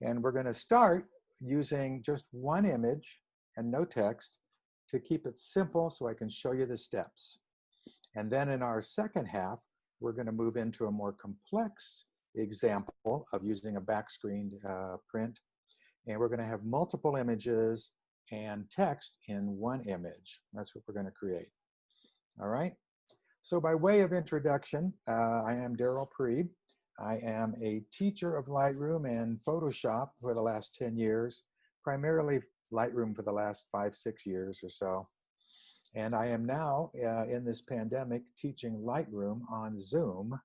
And we're going to start using just one image and no text to keep it simple so I can show you the steps. And then in our second half, we're going to move into a more complex example of using a backscreen print. And we're going to have multiple images and text in one image. That's what we're going to create. All right. So by way of introduction, I am Darrel Priebe. I am a teacher of Lightroom and Photoshop for the last 10 years, primarily Lightroom for the last 5-6 years or so. And I am now, in this pandemic, teaching Lightroom on Zoom,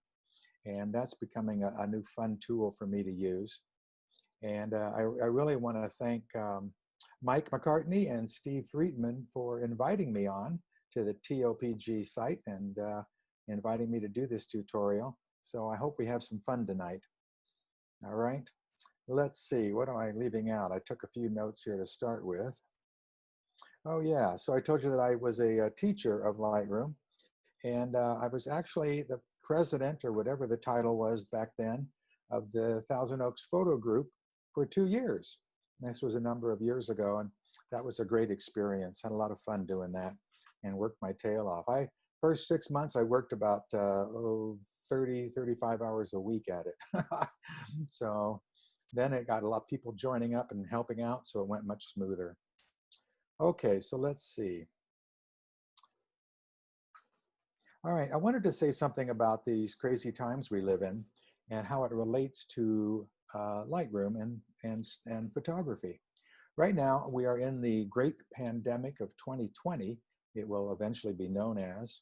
and that's becoming a new fun tool for me to use. And I really want to thank Mike McCartney and Steve Friedman for inviting me on to the TOPG site and inviting me to do this tutorial. So I hope we have some fun tonight. All right, let's see, what am I leaving out? I took a few notes here to start with. Oh yeah, so I told you that I was a teacher of Lightroom, and I was actually the president, or whatever the title was back then, of the Thousand Oaks Photo Group for 2 years. This was a number of years ago, and that was a great experience. Had a lot of fun doing that and worked my tail off. First 6 months, I worked about 30, 35 hours a week at it. So then it got a lot of people joining up and helping out, so it went much smoother. Okay, so let's see. All right, I wanted to say something about these crazy times we live in and how it relates to Lightroom and photography. Right now, we are in the great pandemic of 2020, it will eventually be known as.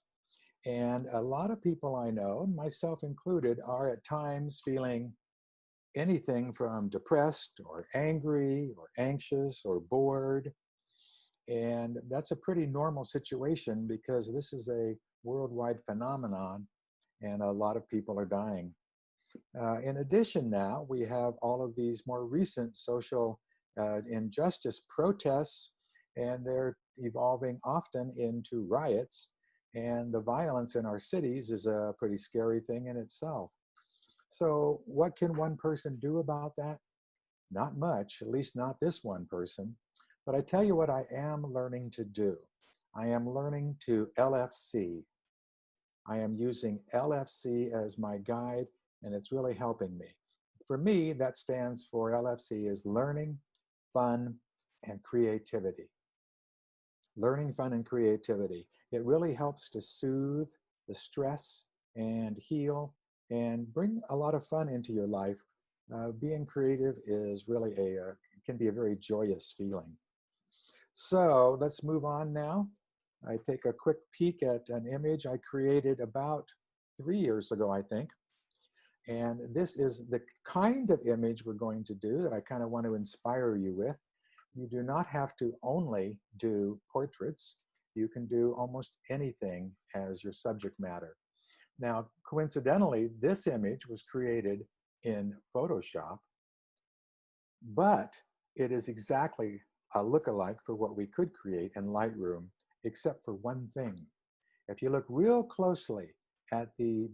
And a lot of people I know, myself included, are at times feeling anything from depressed or angry or anxious or bored. And that's a pretty normal situation because this is a worldwide phenomenon and a lot of people are dying. In addition, now we have all of these more recent social injustice protests, and they're evolving often into riots. And the violence in our cities is a pretty scary thing in itself. So what can one person do about that? Not much, at least not this one person. But I tell you what I am learning to do. I am learning to LFC. I am using LFC as my guide, and it's really helping me. For me, that stands for LFC is learning, fun, and creativity. Learning, fun, and creativity. It really helps to soothe the stress and heal and bring a lot of fun into your life. Being creative is really can be a very joyous feeling. So let's move on now. I take a quick peek at an image I created about 3 years ago, I think. And this is the kind of image we're going to do that I kind of want to inspire you with. You do not have to only do portraits. You can do almost anything as your subject matter. Now, coincidentally, this image was created in Photoshop, but it is exactly a lookalike for what we could create in Lightroom, except for one thing. If you look real closely at the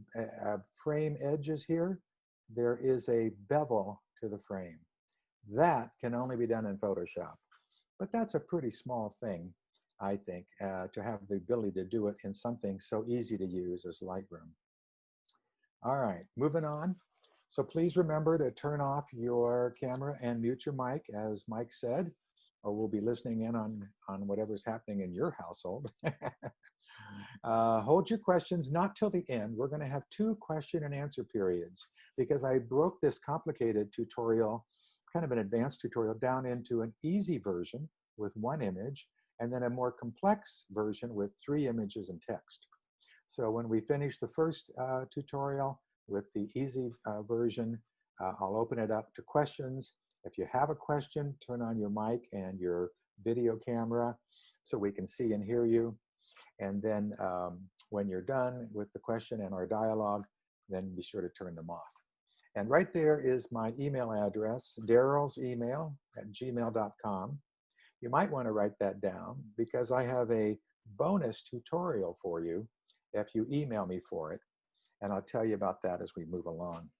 frame edges here, there is a bevel to the frame. That can only be done in Photoshop, but that's a pretty small thing, I think, to have the ability to do it in something so easy to use as Lightroom. All right, moving on. So please remember to turn off your camera and mute your mic, as Mike said, or we'll be listening in on whatever's happening in your household. Hold your questions not till the end. We're going to have 2 question and answer periods because I broke this complicated tutorial, kind of an advanced tutorial, down into an easy version with 1 image and then a more complex version with 3 images and text. So when we finish the first tutorial with the easy version, I'll open it up to questions. If you have a question, turn on your mic and your video camera so we can see and hear you. And then when you're done with the question and our dialogue, then be sure to turn them off. And right there is my email address, Darrel's email @gmail.com. You might want to write that down because I have a bonus tutorial for you if you email me for it. And I'll tell you about that as we move along.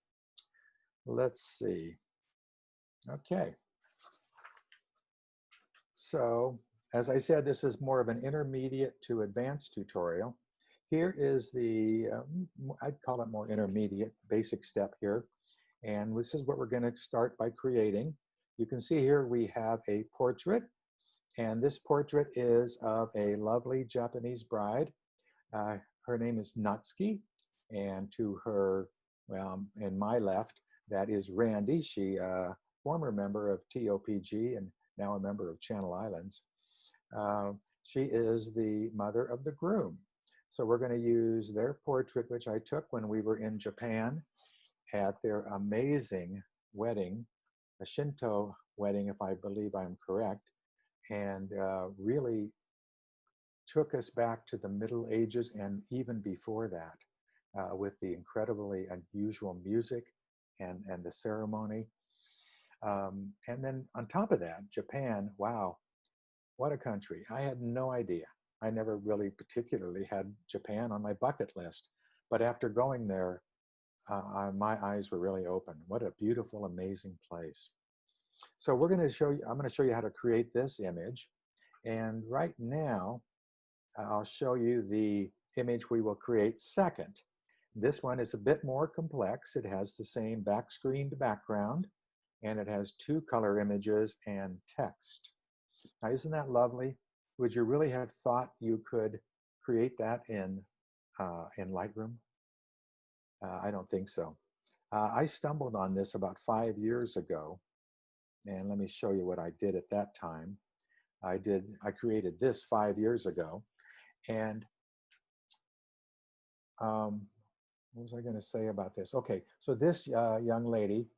Let's see. Okay. So, as I said, this is more of an intermediate to advanced tutorial. Here is the, I'd call it more intermediate, basic step here. And this is what we're going to start by creating. You can see here we have a portrait. And this portrait is of a lovely Japanese bride. Her name is Natsuki. And to her, well, in my left, that is Randy. She, former member of TOPG and now a member of Channel Islands. She is the mother of the groom. So we're going to use their portrait, which I took when we were in Japan at their amazing wedding, a Shinto wedding, if I believe I'm correct, and really took us back to the Middle Ages and even before that, with the incredibly unusual music and the ceremony. And then on top of that, Japan, wow, what a country. I had no idea. I never really particularly had Japan on my bucket list. But after going there, my eyes were really open. What a beautiful, amazing place. So we're going to show you, I'm going to show you how to create this image. And right now, I'll show you the image we will create second. This one is a bit more complex. It has the same back-screened background, and it has 2 color images and text. Now, isn't that lovely? Would you really have thought you could create that in Lightroom? I don't think so. I stumbled on this about 5 years ago, and let me show you what I did at that time. I created this 5 years ago, and what was I going to say about this? Okay, so this young lady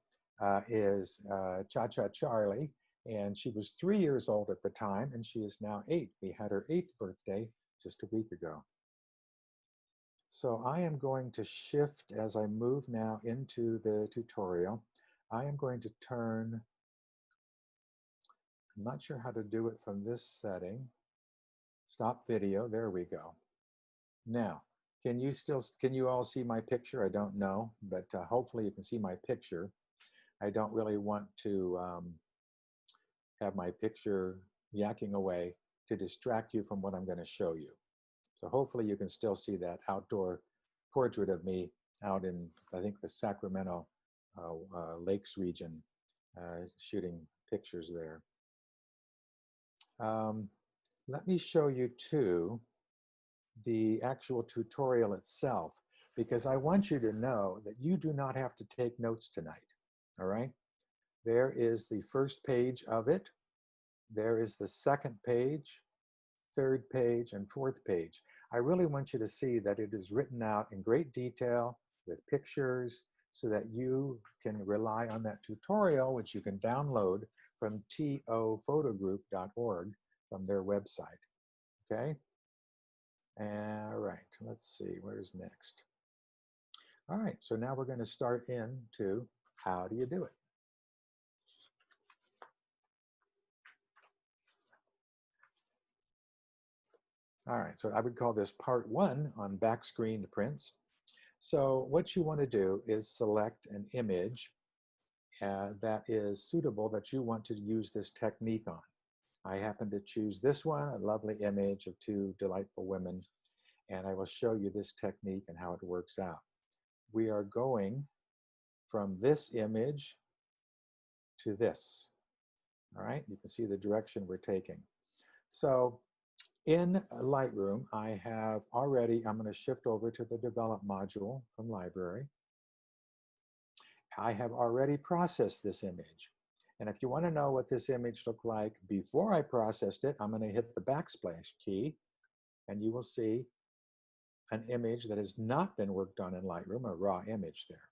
is Cha-Cha Charlie, and she was 3 years old at the time, and she is now 8. We had her 8th birthday just a week ago. So I am going to shift as I move now into the tutorial. I am going to turn, I'm not sure how to do it from this setting. Stop video, there we go. Now, can you all see my picture? I don't know, but hopefully you can see my picture. I don't really want to have my picture yakking away to distract you from what I'm going to show you. So hopefully you can still see that outdoor portrait of me out in, I think, the Sacramento Lakes region, shooting pictures there. Let me show you too the actual tutorial itself, because I want you to know that you do not have to take notes tonight, all right? There is the first page of it. There is the second page, third page, and fourth page. I really want you to see that it is written out in great detail with pictures so that you can rely on that tutorial, which you can download from tophotogroup.org from their website, okay? All right, let's see, where's next? All right, so now we're going to start into how do you do it? All right, so I would call this part 1 on back-screened prints. So what you want to do is select an image that is suitable, that you want to use this technique on. I happen to choose this one, a lovely image of 2 delightful women, and I will show you this technique and how it works out. We are going from this image to this. All right, you can see the direction we're taking. So in Lightroom, I have already, I'm going to shift over to the Develop module from Library. I have already processed this image. And if you want to know what this image looked like before I processed it, I'm going to hit the backsplash key, and you will see an image that has not been worked on in Lightroom, a raw image there.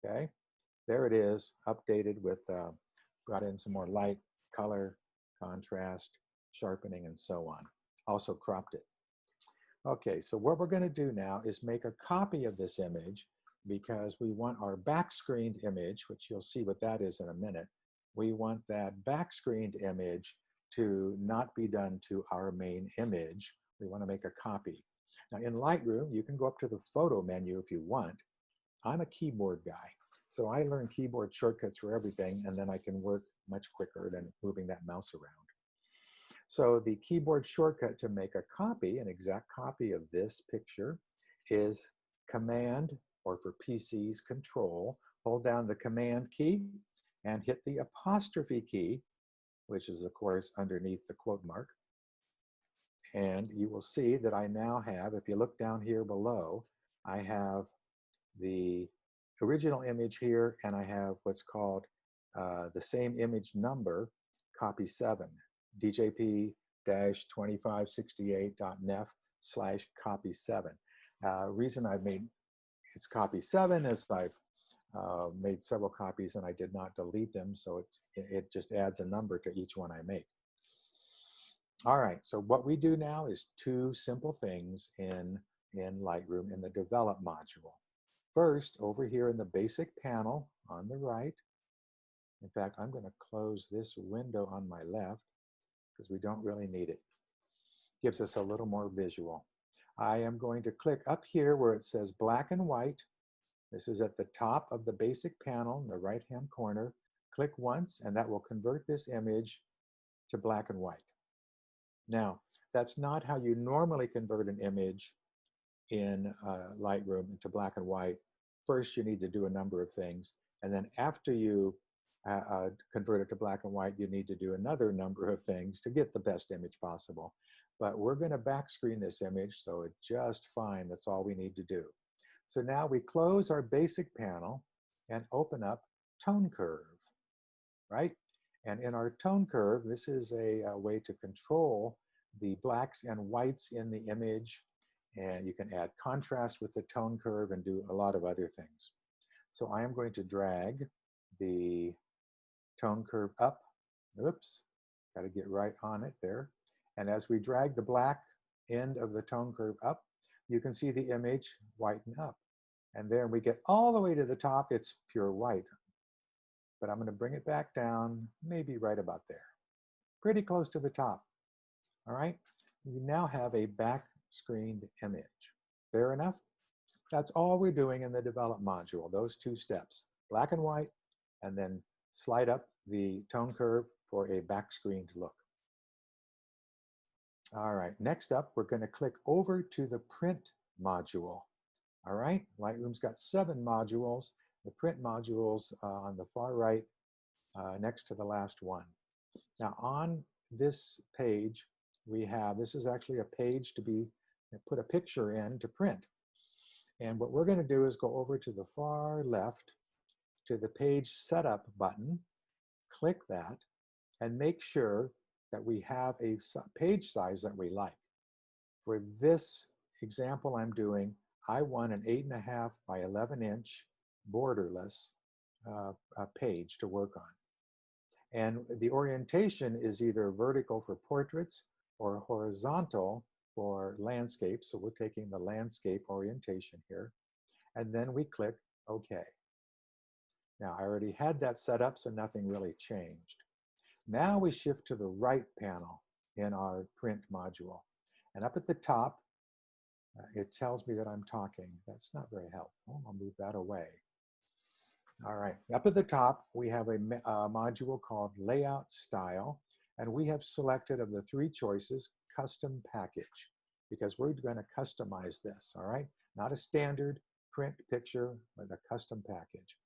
Okay, there it is, updated with, brought in some more light, color, contrast, sharpening, and so on. Also cropped it. Okay, so what we're going to do now is make a copy of this image, because we want our back-screened image, which you'll see what that is in a minute. We want that back-screened image to not be done to our main image. We want to make a copy. Now in Lightroom, you can go up to the photo menu if you want. I'm a keyboard guy, So I learned keyboard shortcuts for everything, and then I can work much quicker than moving that mouse around. So the keyboard shortcut to make a copy, an exact copy of this picture, is Command, or for PCs, Control. Hold down the Command key and hit the apostrophe key, which is, of course, underneath the quote mark. And you will see that I now have, if you look down here below, I have the original image here, and I have what's called the same image number, copy 7, djp-2568.nef/copy7. Reason I've made it's copy 7 is I've made several copies and I did not delete them, so it just adds a number to each one I make. All right, so what we do now is two simple things in Lightroom in the Develop module. First, over here in the basic panel on the right, in fact, I'm going to close this window on my left because we don't really need it. Gives us a little more visual. I am going to click up here where it says black and white. This is at the top of the basic panel in the right-hand corner. Click once, and that will convert this image to black and white. Now, that's not how you normally convert an image in Lightroom into black and white. First, you need to do a number of things. And then after you convert it to black and white, you need to do another number of things to get the best image possible. But we're going to back screen this image, so it's just fine. That's all we need to do. So now we close our basic panel and open up Tone Curve, right? And in our Tone Curve, this is a way to control the blacks and whites in the image. And you can add contrast with the Tone Curve and do a lot of other things. So I am going to drag the Tone Curve up. Oops, got to get right on it there. And as we drag the black end of the Tone Curve up, you can see the image whiten up. And then we get all the way to the top, it's pure white. But I'm going to bring it back down, maybe right about there. Pretty close to the top. All right, we now have a back screened image. Fair enough? That's all we're doing in the Develop module, those two steps, black and white, and then slide up the Tone Curve for a back screened look. All right, next up, we're going to click over to the Print module. All right, Lightroom's got 7 modules. The Print module's on the far right, next to the last one. Now, on this page, we have, this is actually a page to be, put a picture in to print. And what we're going to do is go over to the far left to the Page Setup button, click that, and make sure that we have a page size that we like. For this example I'm doing, I want an 8.5 by 11 inch borderless page to work on. And the orientation is either vertical for portraits or horizontal for landscape. So we're taking the landscape orientation here. And then we click OK. Now, I already had that set up, so nothing really changed. Now we shift to the right panel in our Print module. And up at the top, it tells me that I'm talking. That's not very helpful. I'll move that away. All right, up at the top, we have a module called Layout Style, and we have selected of the 3 choices, Custom Package, because we're going to customize this, all right? Not a standard print picture, but a custom package.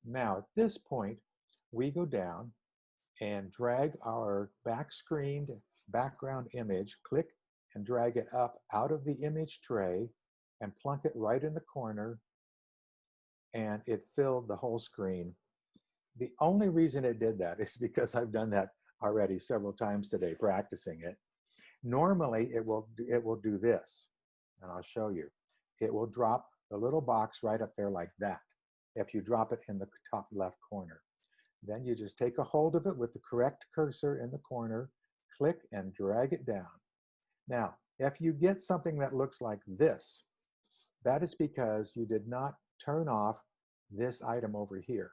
Now, at this point, we go down and drag our back-screened background image, click and drag it up out of the image tray and plunk it right in the corner, and it filled the whole screen. The only reason it did that is because I've done that already several times today, practicing it. Normally, it will do this, and I'll show you. It will drop the little box right up there like that if you drop it in the top left corner. Then you just take a hold of it with the correct cursor in the corner, click and drag it down. Now, if you get something that looks like this, that is because you did not turn off this item over here,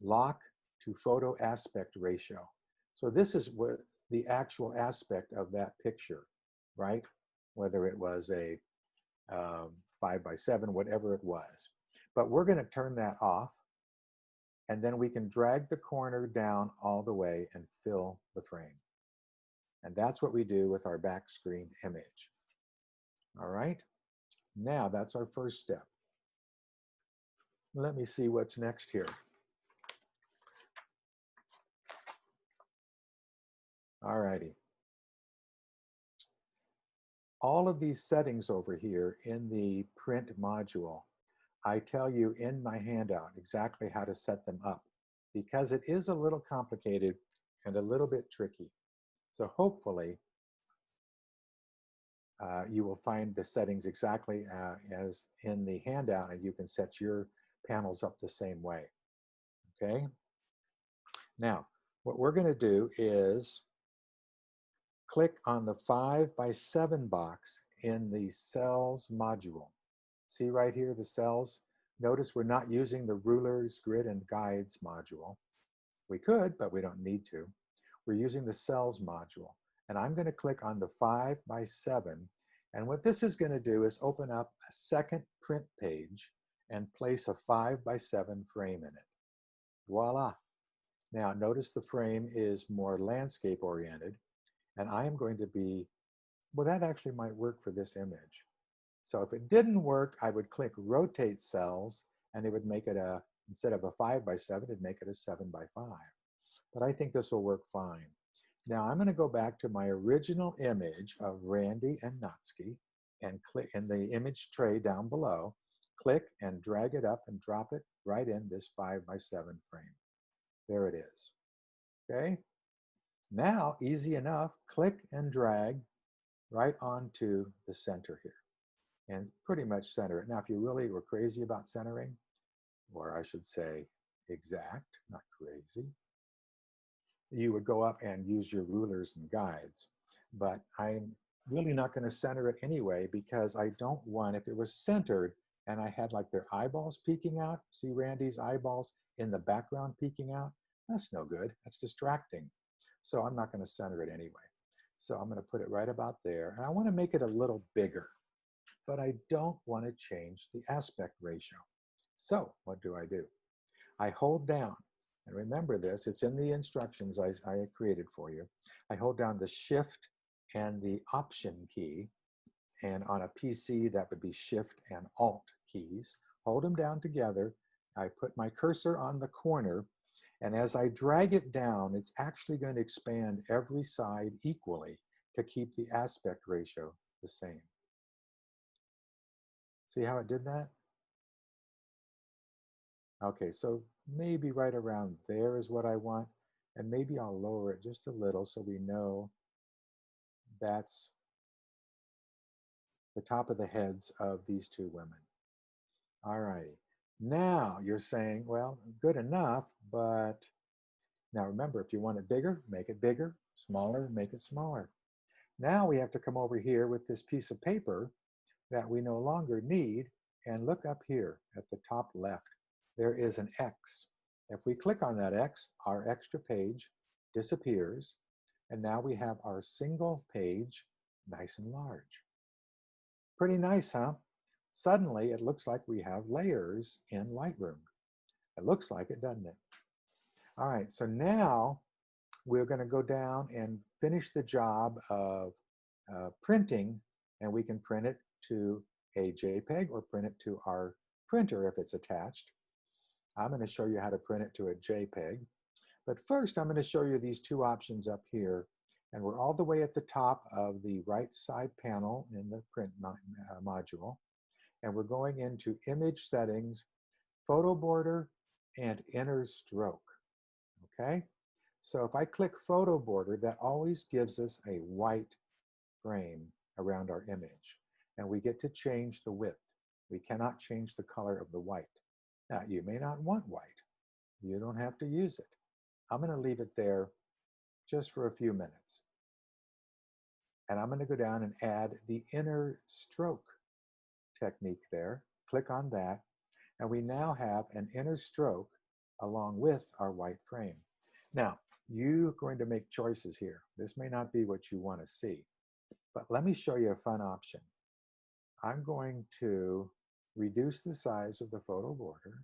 lock to photo aspect ratio. So this is what the actual aspect of that picture, right? Whether it was a 5 by 7, whatever it was. But we're going to turn that off. And then we can drag the corner down all the way and fill the frame. And that's what we do with our back screen image. All right, now that's our first step. Let me see what's next here. All righty. All of these settings over here in the print module, I tell you in my handout exactly how to set them up because it is a little complicated and a little bit tricky. So hopefully you will find the settings exactly as in the handout, and you can set your panels up the same way. Okay? Now, what we're going to do is click on the 5x7 box in the cells module. See right here, the cells? Notice we're not using the rulers, grid, and guides module. We could, but we don't need to. We're using the cells module. And I'm going to click on the 5x7. And what this is going to do is open up a second print page and place a 5x7 frame in it. Voila. Now notice the frame is more landscape oriented. And I am going to be, well, that actually might work for this image. So if it didn't work, I would click rotate cells and it would make it a, instead of a 5x7, it'd make it a 7x5. But I think this will work fine. Now I'm going to go back to my original image of Randy and Natsuki and click in the image tray down below, click and drag it up and drop it right in this 5x7 frame. There it is. Okay. Now, easy enough, click and drag right onto the center here and pretty much center it. Now, if you really were crazy about centering, or I should say exact, not crazy, you would go up and use your rulers and guides. But I'm really not going to center it anyway because I don't want, if it was centered and I had like their eyeballs peeking out, see Randy's eyeballs in the background peeking out, that's no good. That's distracting. So I'm not going to center it anyway. So I'm going to put it right about there. And I want to make it a little bigger, but I don't want to change the aspect ratio. So what do? I hold down, and remember this, it's in the instructions I created for you. I hold down the Shift and the Option key, and on a PC that would be Shift and Alt keys. Hold them down together. I put my cursor on the corner, and as I drag it down, it's actually going to expand every side equally to keep the aspect ratio the same. See how it did that? Okay, so maybe right around there is what I want, and maybe I'll lower it just a little so we know that's the top of the heads of these two women. All righty. Now you're saying, well, good enough, but now remember, if you want it bigger, make it bigger, smaller, make it smaller. Now we have to come over here with this piece of paper that we no longer need and look up here at the top left. There is an X. If we click on that X, our extra page disappears, and now we have our single page nice and large. Pretty nice, huh? Suddenly, it looks like we have layers in Lightroom. It looks like it, doesn't it? All right, so now we're going to go down and finish the job of printing, and we can print it to a JPEG or print it to our printer if it's attached. I'm going to show you how to print it to a JPEG. But first, I'm going to show you these two options up here. And we're all the way at the top of the right side panel in the print module. And we're going into Image Settings, Photo Border, and Inner Stroke. Okay? So if I click Photo Border, that always gives us a white frame around our image. And we get to change the width. We cannot change the color of the white. Now, you may not want white. You don't have to use it. I'm going to leave it there just for a few minutes. And I'm going to go down and add the inner stroke technique there. Click on that. And we now have an inner stroke along with our white frame. Now, you're going to make choices here. This may not be what you want to see, but let me show you a fun option. I'm going to reduce the size of the photo border.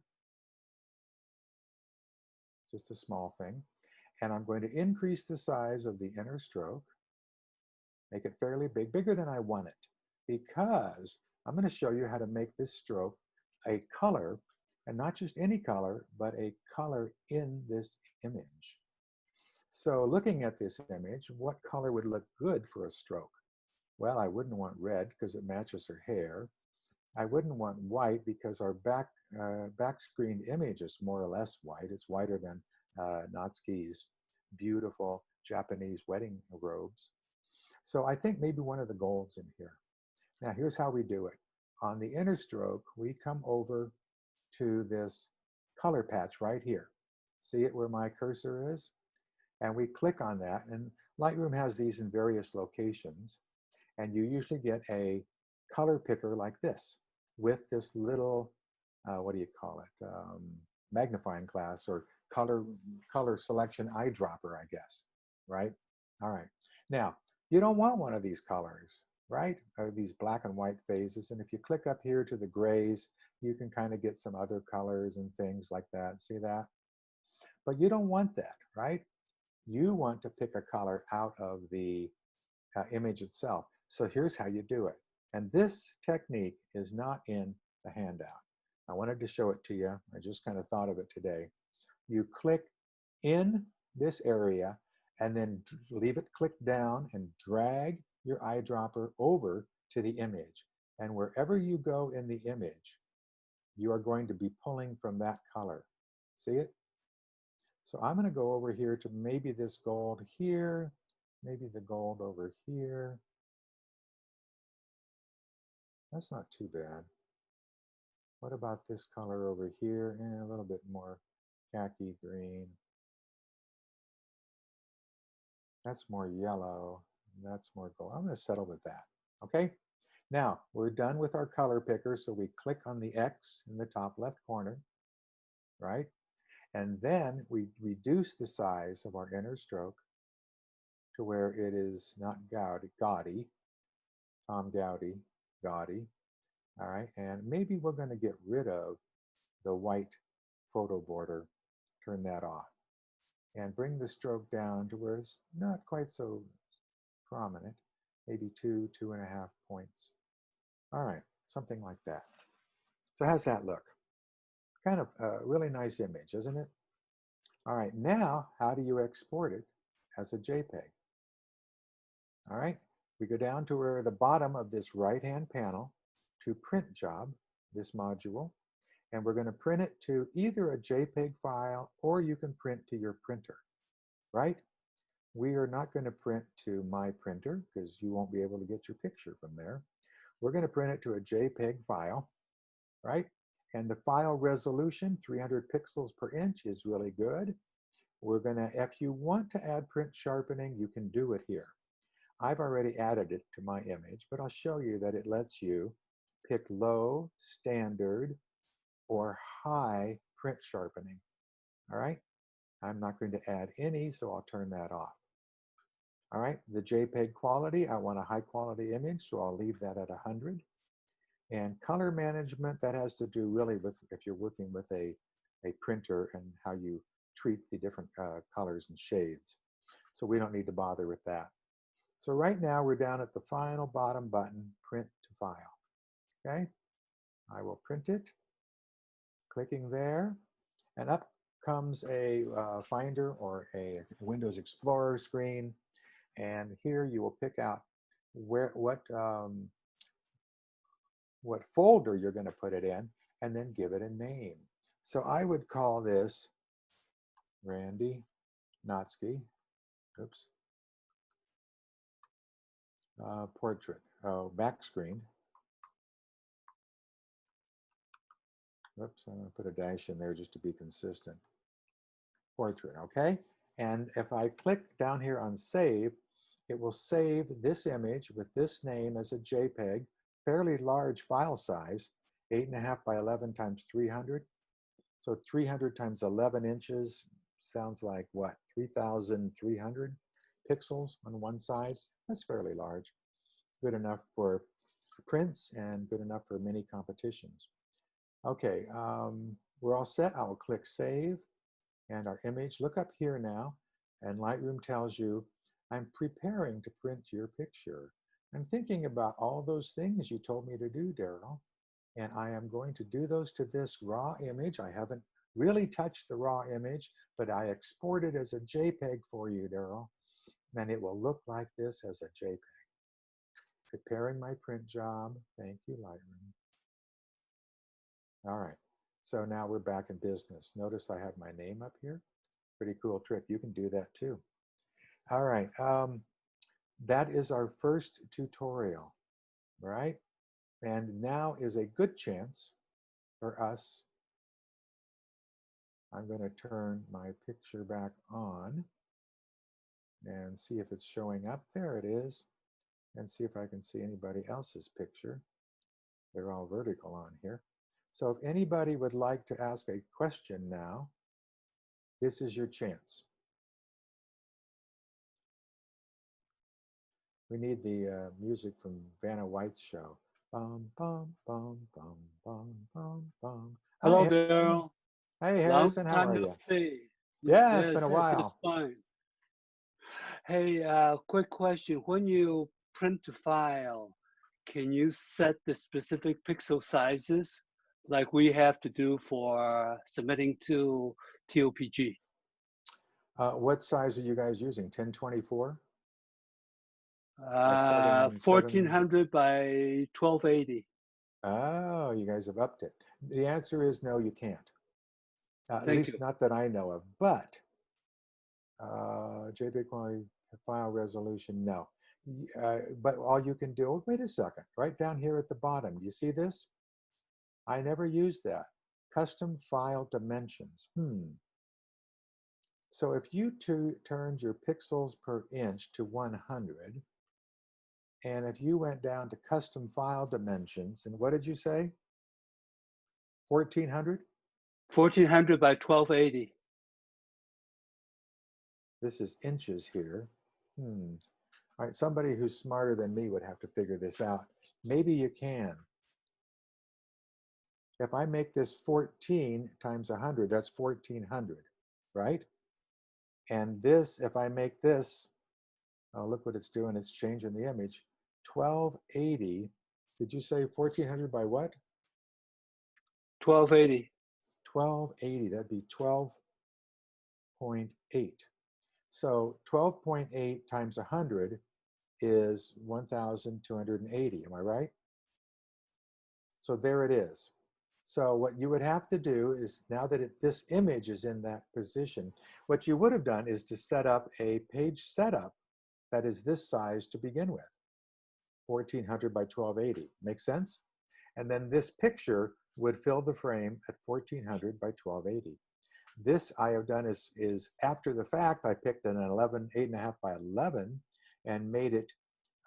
just a small thing. And I'm going to increase the size of the inner stroke, make it fairly big, bigger than I want it, because I'm going to show you how to make this stroke a color, and not just any color, but a color in this image. So looking at this image, what color would look good for a stroke? Well, I wouldn't want red because it matches her hair. I wouldn't want white because our back-screened image is more or less white. It's whiter than Natsuki's beautiful Japanese wedding robes. So I think maybe one of the golds in here. Now here's how we do it. On the inner stroke, we come over to this color patch right here. See it where my cursor is? And we click on that, and Lightroom has these in various locations, and you usually get a color picker like this with this little, what do you call it, magnifying glass or color selection eyedropper, I guess, right? All right. Now, you don't want one of these colors, right? Or these black and white phases, and if you click up here to the grays, you can kind of get some other colors and things like that. See that? But you don't want that, right? You want to pick a color out of the image itself. So here's how you do it. And this technique is not in the handout. I wanted to show it to you. I just kind of thought of it today. You click in this area and then leave it clicked down and drag your eyedropper over to the image. And wherever you go in the image, you are going to be pulling from that color. See it? So I'm going to go over here to maybe this gold here, maybe the gold over here. That's not too bad. What about this color over here? A little bit more khaki green. That's more yellow. That's more gold. I'm going to settle with that. Okay. Now we're done with our color picker. So we click on the X in the top left corner, right? And then we reduce the size of our inner stroke to where it is not gaudy, Tom gaudy. All right, and maybe we're going to get rid of the white photo border, turn that off, and bring the stroke down to where it's not quite so prominent, maybe 2.5 points. All right, something like that. So how's that look? Kind of a really nice image, isn't it? All right, now how do you export it as a JPEG? All right, we go down to where the bottom of this right-hand panel to print job, this module, and we're going to print it to either a JPEG file or you can print to your printer, right? We are not going to print to my printer because you won't be able to get your picture from there. We're going to print it to a JPEG file, right? And the file resolution, 300 pixels per inch, is really good. We're going to, if you want to add print sharpening, you can do it here. I've already added it to my image, but I'll show you that it lets you pick low, standard, or high print sharpening. All right, I'm not going to add any, so I'll turn that off. All right, the JPEG quality, I want a high quality image, so I'll leave that at 100. And color management, that has to do really with if you're working with a printer and how you treat the different colors and shades. So we don't need to bother with that. So right now we're down at the final bottom button, print to file. Okay, I will print it, clicking there, and up comes a Finder or a Windows Explorer screen, and here you will pick out what folder you're going to put it in, and then give it a name. So I would call this Randy Natsuki, oops, portrait, back screen. Oops, I'm going to put a dash in there just to be consistent. Portrait, okay? And if I click down here on save, it will save this image with this name as a JPEG, fairly large file size, 8.5 by 11 times 300. So 300 times 11 inches sounds like what? 3,300 pixels on one side. That's fairly large. Good enough for prints and good enough for many competitions. Okay, we're all set. I will click save. and our image. Look up here now, and Lightroom tells you, I'm preparing to print your picture. I'm thinking about all those things you told me to do, Darrel, and I am going to do those to this raw image. I haven't really touched the raw image, but I export it as a JPEG for you, Darrel, and it will look like this as a JPEG. Preparing my print job. Thank you, Lightroom. All right, so now we're back in business. Notice I have my name up here. Pretty cool trick. You can do that too. All right, that is our first tutorial, right? And now is a good chance for us. I'm going to turn my picture back on and see if it's showing up. There it is. And see if I can see anybody else's picture. They're all vertical on here. So if anybody would like to ask a question now, this is your chance. We need the music from Vanna White's show. Bum, bum, bum, bum, bum, bum, bum. Hello, Hi, Harrison. Darrell. Hey, Long Harrison, how time are no you? see. Yeah, it's been Yes, a just while. fine. Hey, quick question. When you print a file, can you set the specific pixel sizes like we have to do for submitting to TOPG? What size are you guys using? 1024 or 7. 1400 by 1280. Oh, you guys have upped it. The answer is no, you can't. At Thank least you. not that I know of. But JPEG quality file resolution, no. But all you can do, oh, wait a second, right down here at the bottom, you see this? I never used that. Custom file dimensions. So if you turned your pixels per inch to 100, and if you went down to custom file dimensions, and what did you say? 1400? 1400 by 1280. This is inches here. All right, somebody who's smarter than me would have to figure this out. Maybe you can. If I make this 14 times 100, that's 1400, right? And this, if I make this, oh, look what it's doing. It's changing the image. 1280. Did you say 1400 by what? 1280. 1280. That'd be 12.8. So 12.8 times 100 is 1,280. Am I right? So there it is. So what you would have to do is, now that this image is in that position, what you would have done is to set up a page setup that is this size to begin with, 1400 by 1280. Make sense? And then this picture would fill the frame at 1400 by 1280. This I have done is after the fact. I picked an 8.5 by 11 and made it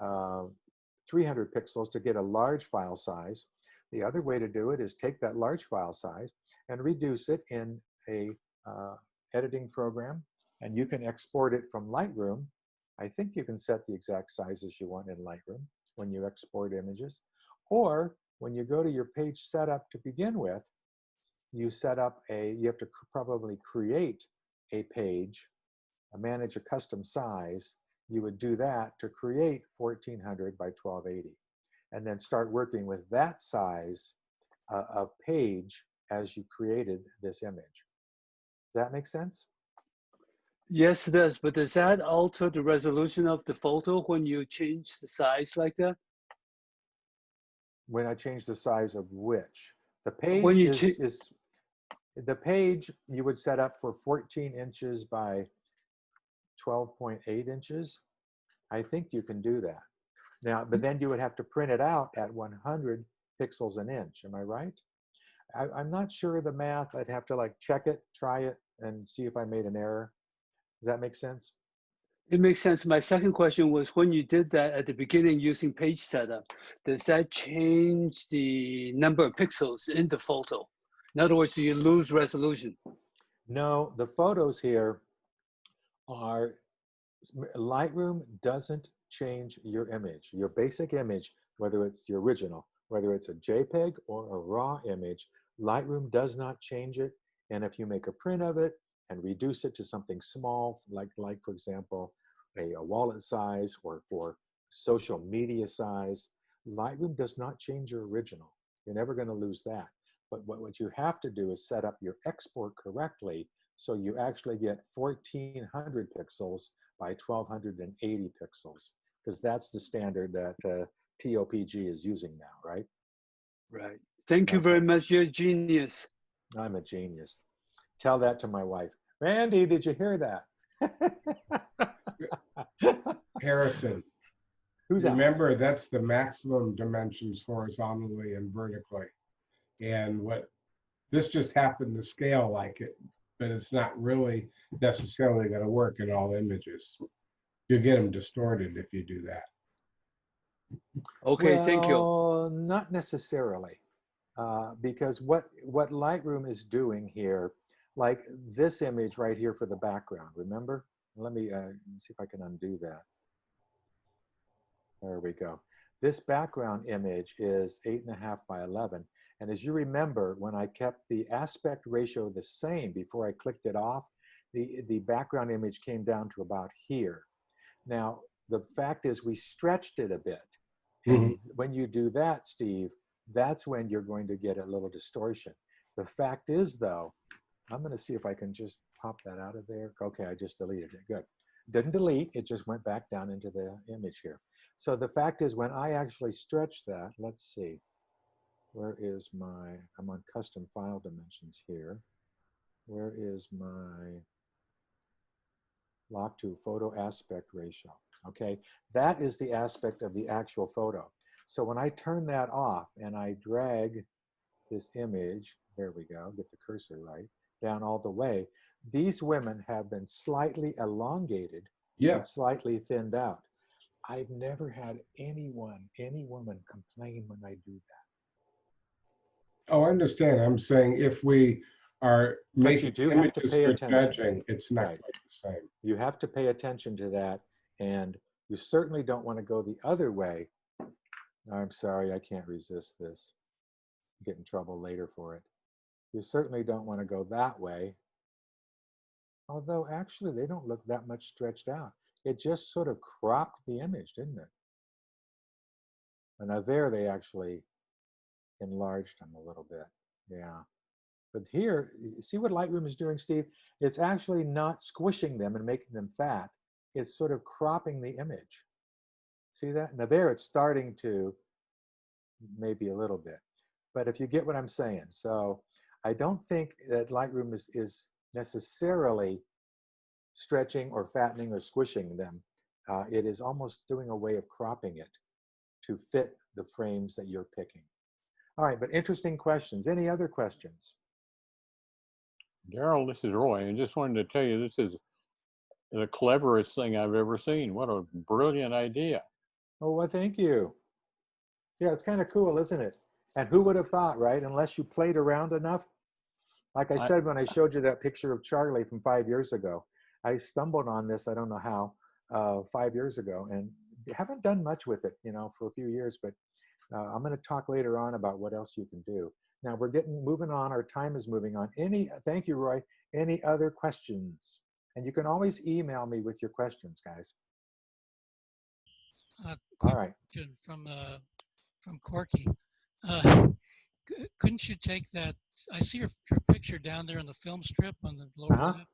300 pixels to get a large file size. The other way to do it is take that large file size and reduce it in a editing program, and you can export it from Lightroom. I think you can set the exact sizes you want in Lightroom when you export images. Or when you go to your page setup to begin with, you have to probably create a page, manage a custom size. You would do that to create 1400 by 1280. And then start working with that size of page as you created this image. Does that make sense? Yes, it does. But does that alter the resolution of the photo when you change the size like that? When I change the size of which? The When page you is the page you would set up for 14 inches by 12.8 inches. I think you can do that. Now, but then you would have to print it out at 100 pixels an inch. Am I right? I'm not sure of the math. I'd have to like check it, try it, and see if I made an error. Does that make sense? It makes sense. My second question was, when you did that at the beginning using page setup, does that change the number of pixels in the photo? In other words, do you lose resolution? No, the photos here are, Lightroom doesn't change your image. Your basic image, whether it's the original, whether it's a JPEG or a raw image, Lightroom does not change it. And if you make a print of it, and reduce it to something small, like for example, a wallet size or for social media size, Lightroom does not change your original. You're never going to lose that. But what you have to do is set up your export correctly so you actually get 1400 pixels by 1280 pixels, because that's the standard that TOPG is using now, right? Right. Thank you very Okay, much. You're a genius. I'm a genius. Tell that to my wife. Randy, did you hear that? Harrison, Who's else? remember that's the maximum dimensions horizontally and vertically. And what this just happened to scale like it, but it's not really necessarily going to work in all images. You get them distorted if you do that. Okay, thank you. Well, not necessarily, because what Lightroom is doing here, like this image right here for the background, remember? Let me see if I can undo that. There we go. This background image is 8.5 by 11. And as you remember, when I kept the aspect ratio the same before I clicked it off, the background image came down to about here. Now, the fact is we stretched it a bit. And when you do that, Steve, that's when you're going to get a little distortion. The fact is, though, I'm going to see if I can just pop that out of there. Okay, I just deleted it. Good. Didn't delete, it just went back down into the image here. So the fact is, when I actually stretch that, let's see, where is my, I'm on custom file dimensions here. Where is my lock to photo aspect ratio? Okay, that is the aspect of the actual photo. So when I turn that off and I drag this image, there we go, get the cursor right, down all the way, these women have been slightly elongated Yeah. and slightly thinned out. I've never had any woman complain when I do that. Oh, I understand. I'm saying if we are But you making do have to images pay for attention, judging, it's not right? quite the same. You have to pay attention to that, and you certainly don't want to go the other way. I'm sorry, I can't resist this. Get in trouble later for it. You certainly don't want to go that way, although actually they don't look that much stretched out. It just sort of cropped the image, didn't it? And now there they actually enlarged them a little bit. Yeah. But here, see what Lightroom is doing, Steve? It's actually not squishing them and making them fat. It's sort of cropping the image. See that? Now there it's starting to maybe a little bit. But if you get what I'm saying, so I don't think that Lightroom is necessarily stretching or fattening or squishing them. It is almost doing a way of cropping it to fit the frames that you're picking. All right, but interesting questions. Any other questions? Darrel, this is Roy. I just wanted to tell you this is the cleverest thing I've ever seen. What a brilliant idea. Oh, well, thank you. Yeah, it's kind of cool, isn't it? And who would have thought, right? Unless you played around enough. Like I I, said, when I showed you that picture of Charlie from 5 years ago, I stumbled on this, I don't know how, 5 years ago, and haven't done much with it, for a few years, but I'm going to talk later on about what else you can do. Now we're moving on. Our time is moving on. Thank you, Roy. Any other questions? And you can always email me with your questions, guys. All Quick right. question from Corky. Uh, couldn't you take that? I see your picture down there in the film strip on the lower Uh-huh. left.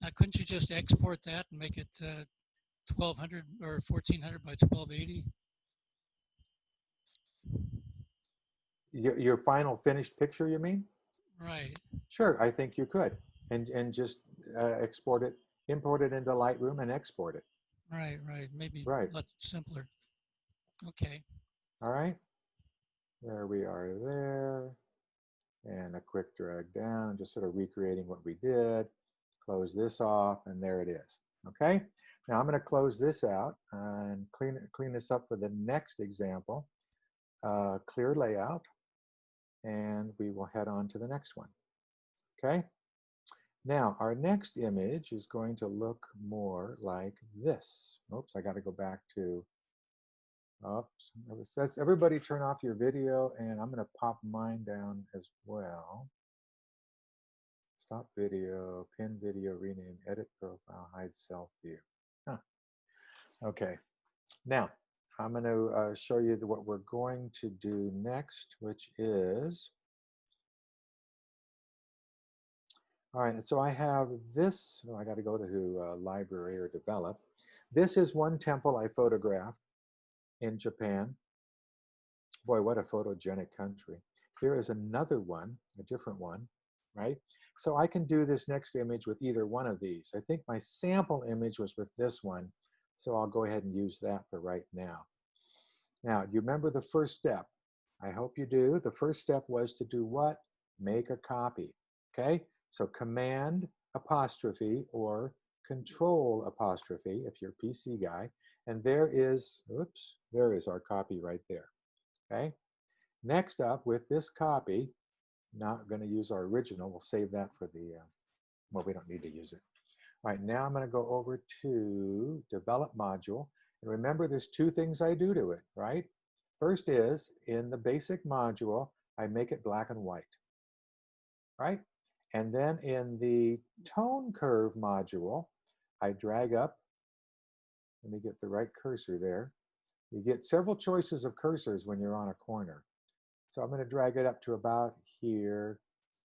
Now, couldn't you just export that and make it 1200 or 1400 by 1280? Your final finished picture, you mean? Right, Sure, I think you could. And just export it, import it into Lightroom and export it. right. Maybe Right. a lot simpler. Okay. All right. There we are there. And a quick drag down, just sort of recreating what we did. Close this off, and there it is. Okay. Now I'm going to close this out and clean this up for the next example. Clear layout, and we will head on to the next one. Okay. Now our next image is going to look more like this. Oops, I got to go back to. Oops, it says everybody turn off your video, and I'm going to pop mine down as well. Stop video, pin video, rename, edit profile, hide self view. Huh. Okay. Now, I'm going to show you what we're going to do next, which is, all right, so I have this, I got to go to library or develop. This is one temple I photographed in Japan. Boy, what a photogenic country. Here is another one, a different one, right? So I can do this next image with either one of these. I think my sample image was with this one, so I'll go ahead and use that for right now. Now, do you remember the first step? I hope you do. The first step was to do what? Make a copy, okay? So command apostrophe or control apostrophe if you're a PC guy, and there is, oops, there is our copy right there, okay? Next up, with this copy, not going to use our original. We'll save that for the, well, we don't need to use it. All right, now I'm going to go over to Develop Module. And remember, there's two things I do to it, right? First is, in the basic module, I make it black and white, right? And then in the Tone Curve module, I drag up, let me get the right cursor there. You get several choices of cursors when you're on a corner. So I'm going to drag it up to about here.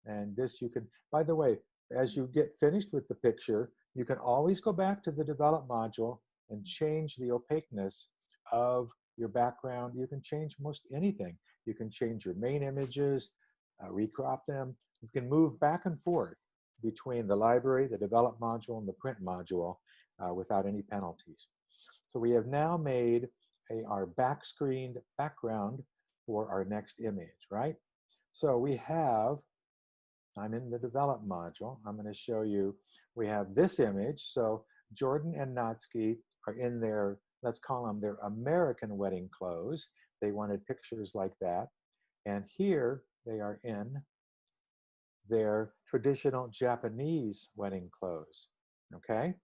And this you can, by the way, as you get finished with the picture, you can always go back to the Develop module and change the opaqueness of your background. You can change most anything. You can change your main images, recrop them. You can move back and forth between the library, the Develop module, and the Print module without any penalties. So we have now made our back-screened background for our next image, right? So we have, I'm in the Develop module. I'm going to show you, we have this image. So Jordan and Natsuki are in their, let's call them their American wedding clothes. They wanted pictures like that. And here they are in their traditional Japanese wedding clothes, okay?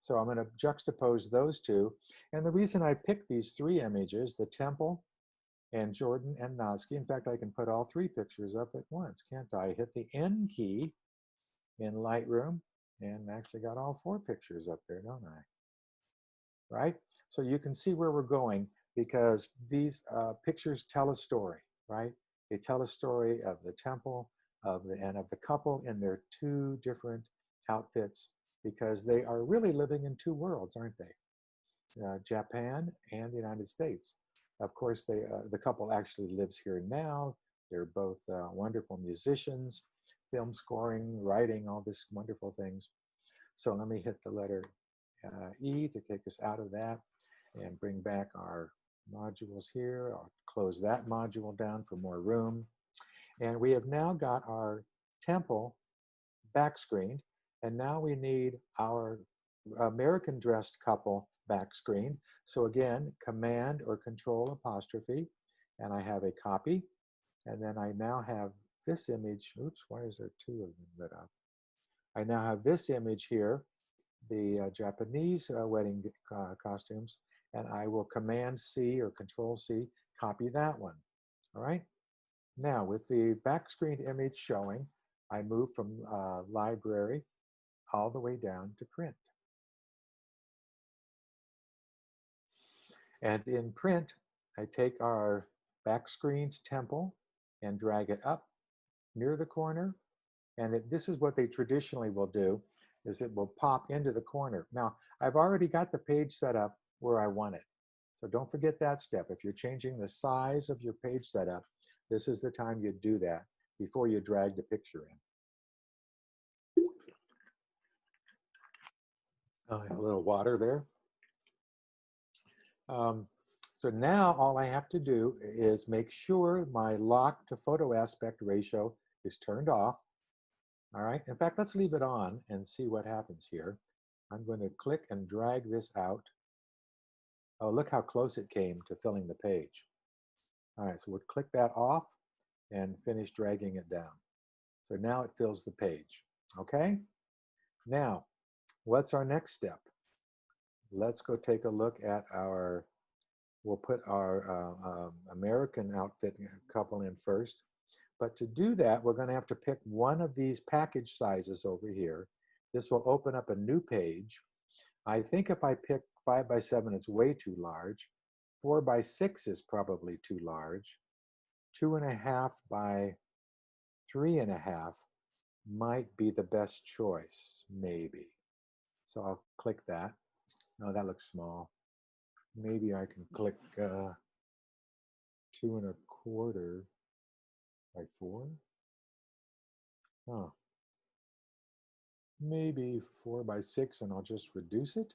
So I'm going to juxtapose those two. And the reason I picked these three images, the temple and Jordan and Natsuki, in fact, I can put all three pictures up at once, can't I? Hit the N key in Lightroom and actually got all four pictures up there, don't I? Right? So you can see where we're going because these pictures tell a story, right? They tell a story of the temple and of the couple in their two different outfits because they are really living in two worlds, aren't they? Japan and the United States. Of course, the couple actually lives here now. They're both wonderful musicians, film scoring, writing, all these wonderful things. So let me hit the letter E to take us out of that and bring back our modules here. I'll close that module down for more room. And we have now got our temple back screened. And now we need our American dressed couple back screen. So again, command or control apostrophe, and I have a copy. And then I now have this image. Oops, why is there two of them lit up? I now have this image here, the Japanese wedding costumes, and I will command C or control C, copy that one. All right. Now with the back screen image showing, I move from library all the way down to print. And in print, I take our back-screened temple and drag it up near the corner. And this is what they traditionally will do, is it will pop into the corner. Now, I've already got the page set up where I want it. So don't forget that step. If you're changing the size of your page setup, this is the time you do that before you drag the picture in. A little water there. So now all I have to do is make sure my lock to photo aspect ratio is turned off. All right, in fact, let's leave it on and see what happens here. I'm going to click and drag this out. Oh, look how close it came to filling the page. All right, so we'll click that off and finish dragging it down. So now it fills the page, okay? Now, what's our next step? Let's go take a look at our, we'll put our American outfit couple in first. But to do that, we're going to have to pick one of these package sizes over here. This will open up a new page. I think if I pick 5 by 7, it's way too large. 4 by 6 is probably too large. 2.5 by 3.5 might be the best choice, maybe. So I'll click that. No, that looks small. Maybe I can click 2.25 by 4. Oh, maybe 4 by 6, and I'll just reduce it.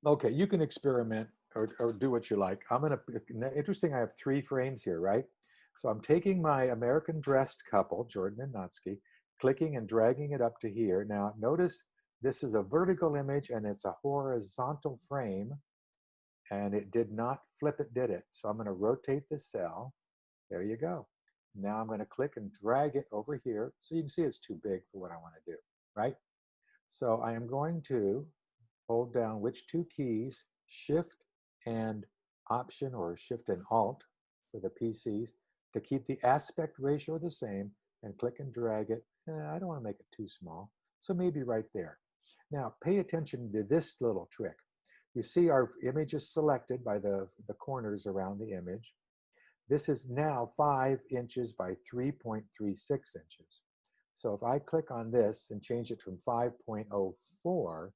Okay, you can experiment or do what you like. I'm gonna, interesting, I have 3 frames here, right? So I'm taking my American dressed couple, Jordan and Natsuki, clicking and dragging it up to here. Now notice this is a vertical image and it's a horizontal frame, and it did not flip it, did it? So I'm gonna rotate the cell. There you go. Now I'm gonna click and drag it over here. So you can see it's too big for what I wanna do, right? So I am going to hold down which 2 keys, Shift and Option, or Shift and Alt for the PCs, to keep the aspect ratio the same, and click and drag it. I don't want to make it too small, so maybe right there. Now pay attention to this little trick. You see our image is selected by the corners around the image. This is now 5 inches by 3.36 inches. So if I click on this and change it from 5.04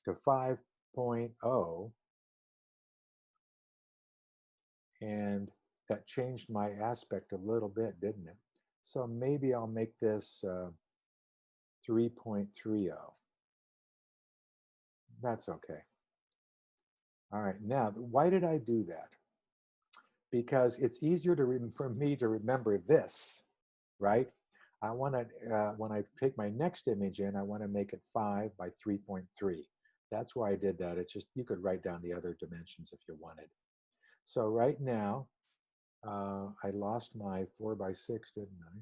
to 5.0, and that changed my aspect a little bit, didn't it? So maybe I'll make this 3.30. That's okay. All right, now why did I do that? Because it's easier for me to remember this, right? I want to, when I take my next image in, I want to make it 5 by 3.3. That's why I did that. It's just, you could write down the other dimensions if you wanted. So right now, I lost my 4 by 6, didn't I?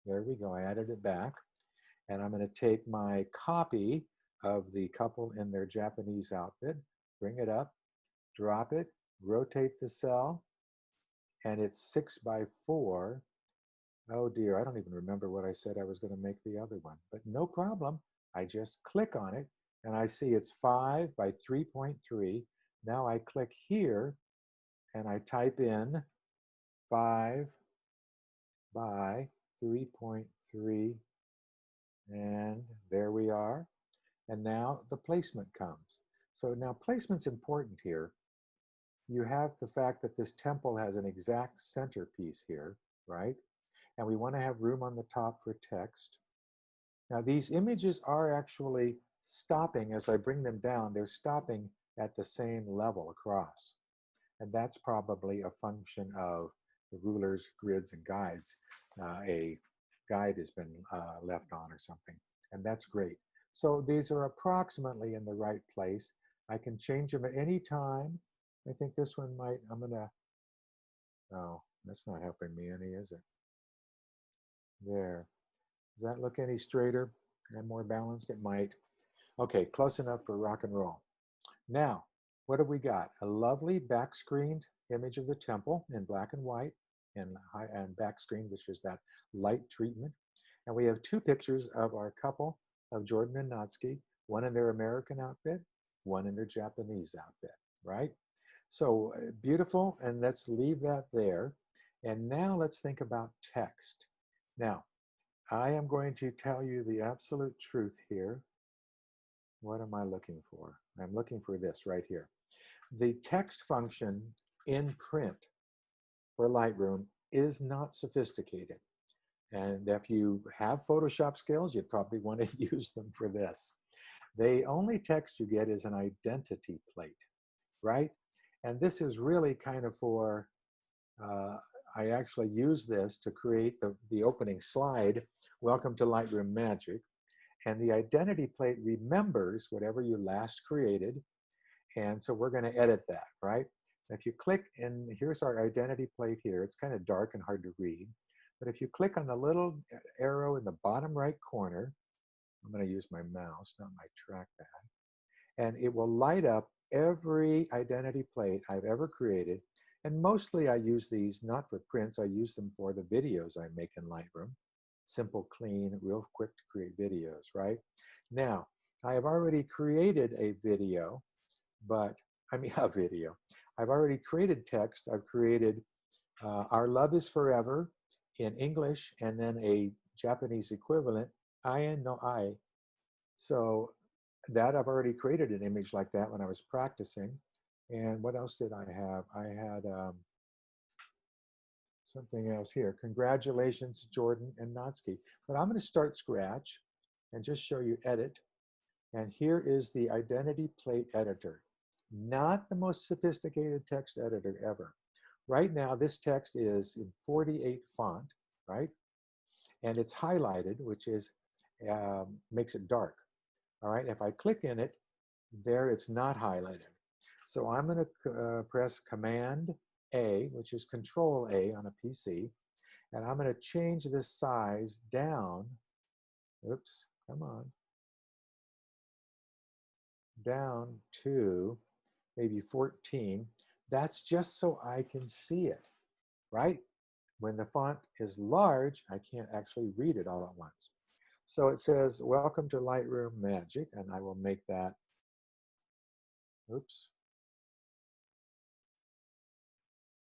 There we go, I added it back. And I'm gonna take my copy of the couple in their Japanese outfit, bring it up, drop it, rotate the cell, and it's 6 by 4. Oh dear, I don't even remember what I said I was gonna make the other one, but no problem. I just click on it, and I see it's 5 by 3.3. Now I click here, and I type in 5 by 3.3, and there we are. And now the placement comes. So now placement's important here. You have the fact that this temple has an exact centerpiece here, right? And we want to have room on the top for text. Now these images are actually stopping as I bring them down. They're stopping at the same level across. And that's probably a function of the rulers, grids, and guides. A guide has been left on or something, and that's great. So these are approximately in the right place. I can change them at any time. I think this one might, I'm gonna, oh, that's not helping me any, is it? There. Does that look any straighter and more balanced? It might. Okay, close enough for rock and roll. Now, what have we got? A lovely back-screened image of the temple in black and white, and back screen, which is that light treatment. And we have 2 pictures of our couple, of Jordan and Natsuki, one in their American outfit, one in their Japanese outfit, right? So beautiful, and let's leave that there. And now let's think about text. Now, I am going to tell you the absolute truth here. What am I looking for? I'm looking for this right here. The text function in print for Lightroom is not sophisticated. And if you have Photoshop skills, you'd probably want to use them for this. The only text you get is an identity plate, right? And this is really kind of for, I actually use this to create the opening slide, Welcome to Lightroom Magic. And the identity plate remembers whatever you last created. And so we're going to edit that, right? If you click, and here's our identity plate here. It's kind of dark and hard to read. But if you click on the little arrow in the bottom right corner, I'm going to use my mouse, not my trackpad, and it will light up every identity plate I've ever created. And mostly I use these not for prints, I use them for the videos I make in Lightroom. Simple, clean, real quick to create videos, right? Now, I have already created a video, but I mean a video. I've already created text. I've created Our Love is Forever in English and then a Japanese equivalent, I no I. So that I've already created an image like that when I was practicing. And what else did I have? I had something else here. Congratulations, Jordan and Natsuki. But I'm going to start scratch and just show you edit. And here is the identity plate editor. Not the most sophisticated text editor ever. Right now, this text is in 48 font, right? And it's highlighted, which is makes it dark. All right, if I click in it, there it's not highlighted. So I'm going to press Command A, which is Control A on a PC, and I'm going to change this size down. Oops, come on. Down to maybe 14. That's just so I can see it, right? When the font is large, I can't actually read it all at once. So it says, welcome to Lightroom Magic, and I will make that, oops.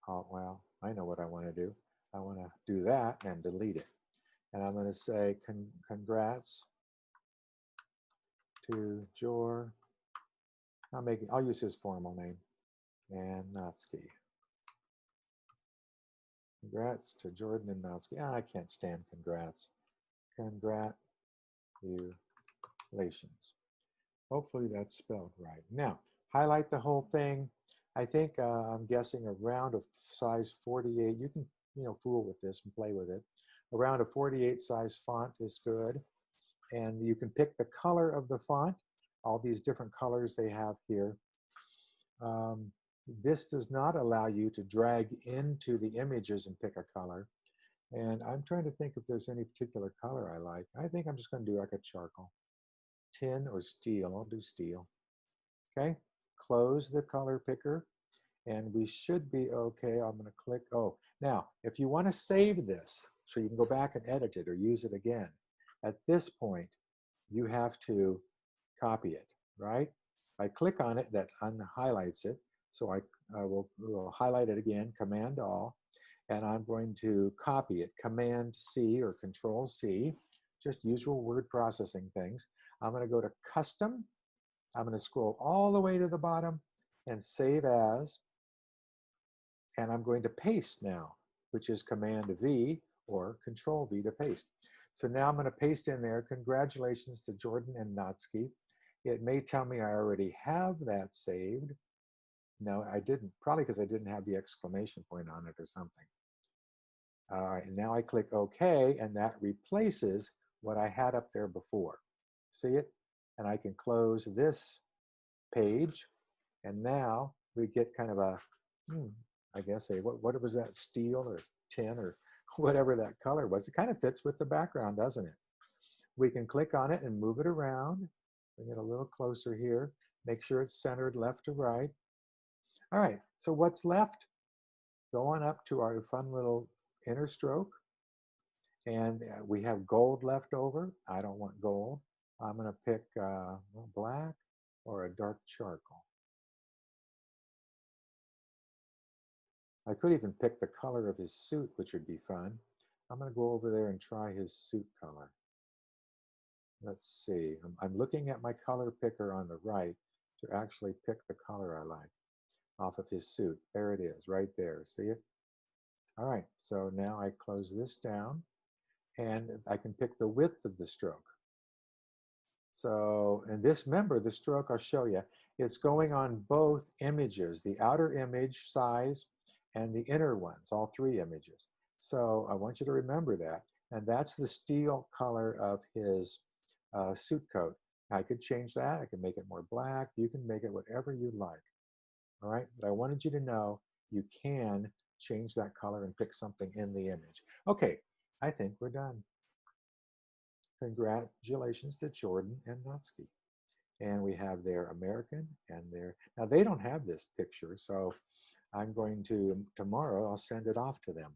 Oh, well, I know what I want to do. I want to do that and delete it. And I'm going to say, congrats to Jor. I'll use his formal name, and Natsuki. Congrats to Jordan and Natsuki. I can't stand congrats. Congratulations. Hopefully that's spelled right. Now, highlight the whole thing. I think I'm guessing around a size 48. You can, fool with this and play with it. Around a 48 size font is good. And you can pick the color of the font. All these different colors they have here. This does not allow you to drag into the images and pick a color. And I'm trying to think if there's any particular color I like. I think I'm just going to do like a charcoal. Tin or steel. I'll do steel. Okay. Close the color picker. And we should be okay. I'm going to click. Oh, now, if you want to save this so you can go back and edit it or use it again, at this point, you have to copy it, right? I click on it, that unhighlights it. So I will highlight it again, Command All, and I'm going to copy it, Command C or Control C, just usual word processing things. I'm going to go to Custom. I'm going to scroll all the way to the bottom and Save As, and I'm going to paste now, which is Command V or Control V to paste. So now I'm going to paste in there, congratulations to Jordan and Natsuki. It may tell me I already have that saved. No, I didn't, probably because I didn't have the exclamation point on it or something. All right, and now I click OK, and that replaces what I had up there before. See it? And I can close this page, and now we get kind of a, I guess, what was that, steel or tin or whatever that color was. It kind of fits with the background, doesn't it? We can click on it and move it around. Bring it a little closer here. Make sure it's centered left to right. All right, so what's left? Go on up to our fun little inner stroke. And we have gold left over. I don't want gold. I'm going to pick black or a dark charcoal. I could even pick the color of his suit, which would be fun. I'm going to go over there and try his suit color. Let's see. I'm looking at my color picker on the right to actually pick the color I like off of his suit. There it is, right there. See it? All right, so now I close this down, and I can pick the width of the stroke. So, and this, remember, the stroke I'll show you, it's going on both images, the outer image size and the inner ones, all three images. So I want you to remember that. And that's the steel color of his suit coat. I could change that. I can make it more black. You can make it whatever you like. All right, but I wanted you to know you can change that color and pick something in the image. Okay, I think we're done. Congratulations to Jordan and Natsuki. And we have their American and their, now they don't have this picture, so I'm going to, tomorrow, I'll send it off to them.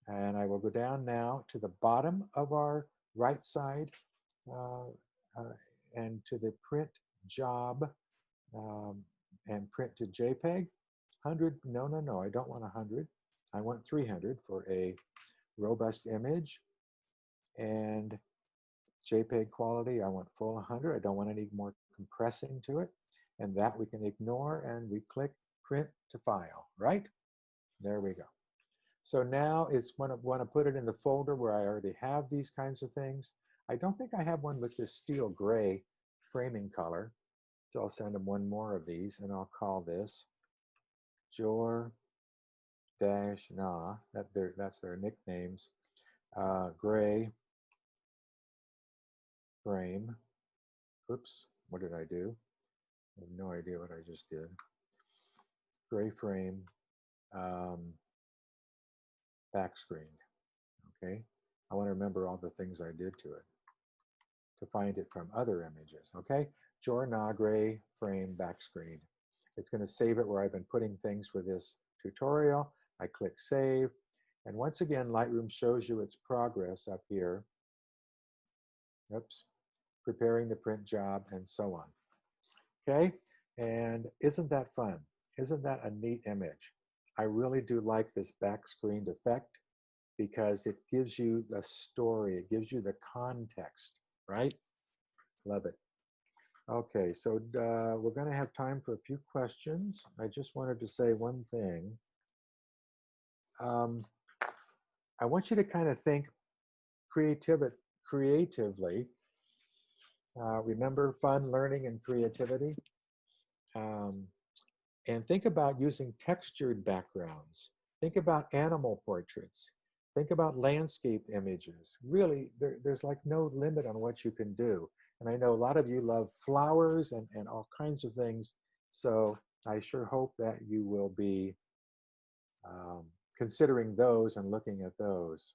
And I will go down now to the bottom of our right side uh, and to the print job and print to JPEG. 100, no, I don't want 100. I want 300 for a robust image. And JPEG quality, I want full 100. I don't want any more compressing to it. And that we can ignore, and we click print to file, right? There we go. So now it's when I want to put it in the folder where I already have these kinds of things. I don't think I have one with this steel gray framing color. So I'll send them one more of these, and I'll call this Jor-Na. That's their nicknames. Gray frame. Oops, what did I do? I have no idea what I just did. Gray frame. Back screened. Okay, I want to remember all the things I did to it to find it from other images. Okay, Jor-Na gray frame back screen. It's going to save it where I've been putting things for this tutorial. I click save, and once again Lightroom shows you its progress up here. Oops, preparing the print job and so on. Okay, and isn't that fun? Isn't that a neat image? I really do like this back screened effect because it gives you the story, it gives you the context, right? Love it. Okay, so we're going to have time for a few questions. I just wanted to say one thing. I want you to kind of think creatively. Remember fun, learning, and creativity. And think about using textured backgrounds. Think about animal portraits. Think about landscape images. Really, there's like no limit on what you can do. And I know a lot of you love flowers and all kinds of things. So I sure hope that you will be considering those and looking at those.